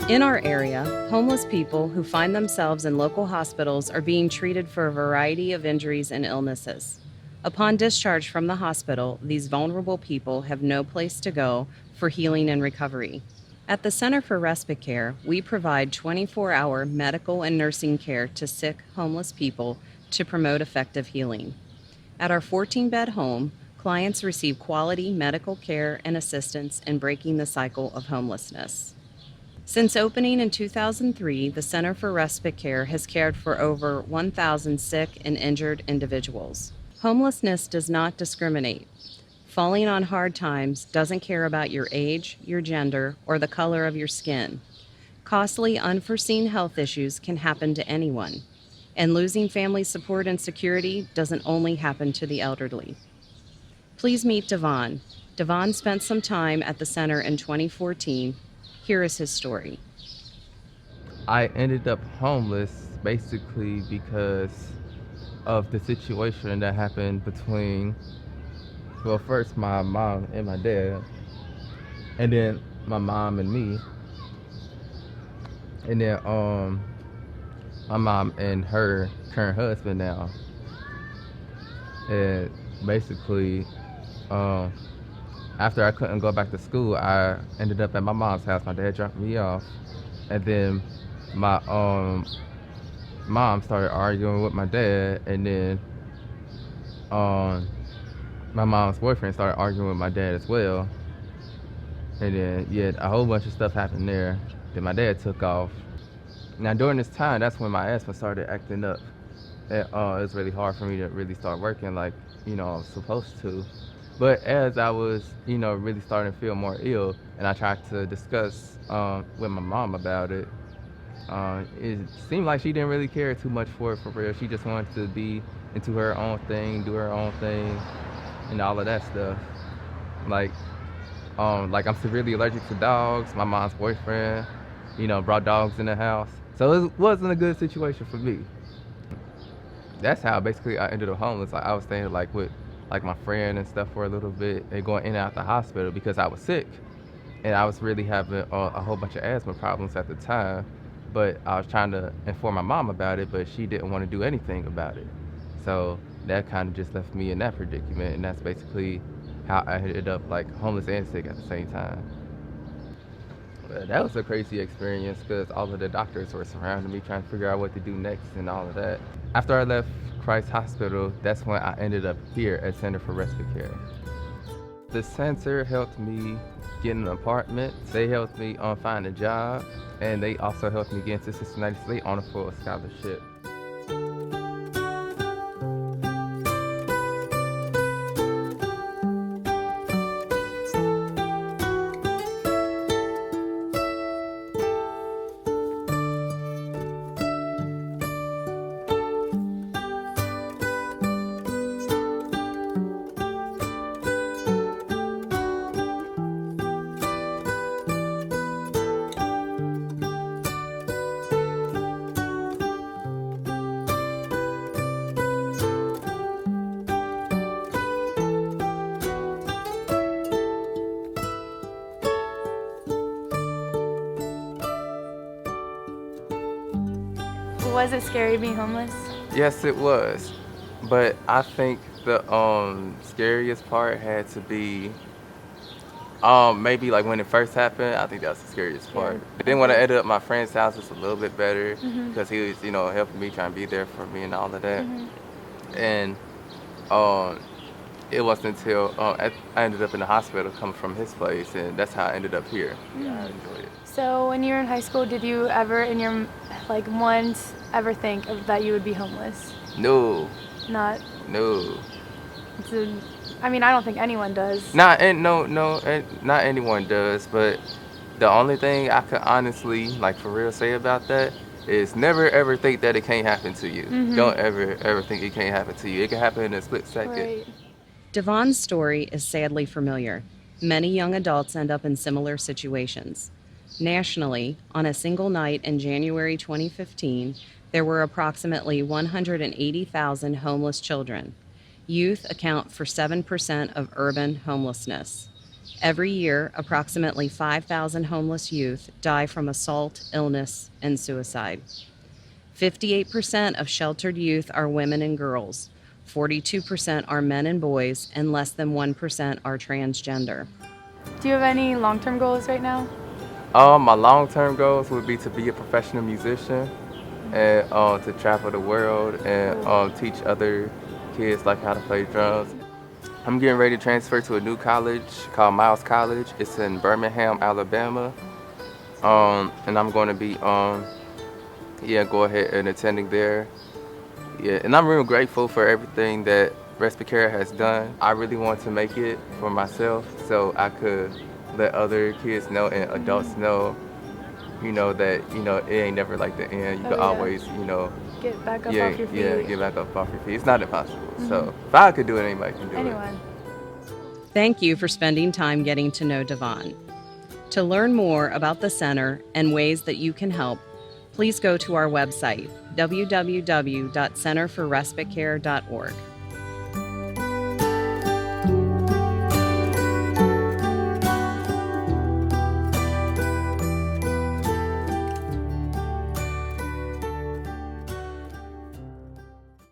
In our area, homeless people who find themselves in local hospitals are being treated for a variety of injuries and illnesses. Upon discharge from the hospital, these vulnerable people have no place to go for healing and recovery. At the Center for Respite Care, we provide 24-hour medical and nursing care to sick, homeless people to promote effective healing. At our 14-bed home, clients receive quality medical care and assistance in breaking the cycle of homelessness. Since opening in 2003, the Center for Respite Care has cared for over 1,000 sick and injured individuals. Homelessness does not discriminate. Falling on hard times doesn't care about your age, your gender, or the color of your skin. Costly, unforeseen health issues can happen to anyone, and losing family support and security doesn't only happen to the elderly. Please meet Devon. Devon spent some time at the center in 2014. Here is his story. I ended up homeless basically because of the situation that happened between, well, first my mom and my dad, and then my mom and me, and then my mom and her current husband now. And basically, after I couldn't go back to school, I ended up at my mom's house. My dad dropped me off, and then my mom started arguing with my dad, and then my mom's boyfriend started arguing with my dad as well. And then, yeah, a whole bunch of stuff happened there. Then my dad took off. Now, during this time, that's when my asthma started acting up. It was really hard for me to really start working like, I was supposed to. But as I was, really starting to feel more ill, and I tried to discuss with my mom about it, it seemed like she didn't really care too much for it for real. She just wanted to be into her own thing, do her own thing, and all of that stuff. Like I'm severely allergic to dogs. My mom's boyfriend, brought dogs in the house. So it wasn't a good situation for me. That's how basically I ended up homeless. Like I was staying with my friend and stuff for a little bit and going in and out the hospital because I was sick. And I was really having a whole bunch of asthma problems at the time. But I was trying to inform my mom about it, but she didn't want to do anything about it. So that kind of just left me in that predicament. And that's basically how I ended up homeless and sick at the same time. But that was a crazy experience because all of the doctors were surrounding me trying to figure out what to do next and all of that. After I left Christ Hospital, that's when I ended up here at Center for Respite Care. The center helped me get an apartment. They helped me find a job, and they also helped me get into Cincinnati State on a full scholarship. Was it scary being homeless? Yes, it was. But I think the scariest part had to be maybe when it first happened. I think that was the scariest part. But then when I ended up at my friend's house, it's a little bit better because he was, helping me, trying to be there for me and all of that. And it wasn't until I ended up in the hospital coming from his place, and that's how I ended up here. Yeah, I enjoyed it. So when you were in high school, did you ever in your once ever think that you would be homeless? No. Not? No. I don't think anyone does. Not anyone does, but the only thing I could honestly, for real, say about that is never ever think that it can't happen to you. Don't ever think it can't happen to you. It can happen in a split second. Right. Devon's story is sadly familiar. Many young adults end up in similar situations. Nationally, on a single night in January 2015, there were approximately 180,000 homeless children. Youth account for 7% of urban homelessness. Every year, approximately 5,000 homeless youth die from assault, illness, and suicide. 58% of sheltered youth are women and girls, 42% are men and boys, and less than 1% are transgender. Do you have any long-term goals right now? My long-term goals would be to be a professional musician and to travel the world and teach other kids like how to play drums. I'm getting ready to transfer to a new college called Miles College. It's in Birmingham, Alabama, and I'm going to be go ahead and attending there. Yeah, and I'm real grateful for everything that Respite Care has done. I really want to make it for myself so I could let other kids know and adults know, that, it ain't never like the end. You Oh, can yeah. always, Get back up off your feet. get back up off your feet. It's not impossible. So if I could do it, anybody can do it. Anyone. Thank you for spending time getting to know Devon. To learn more about the center and ways that you can help, please go to our website, www.centerforrespitecare.org.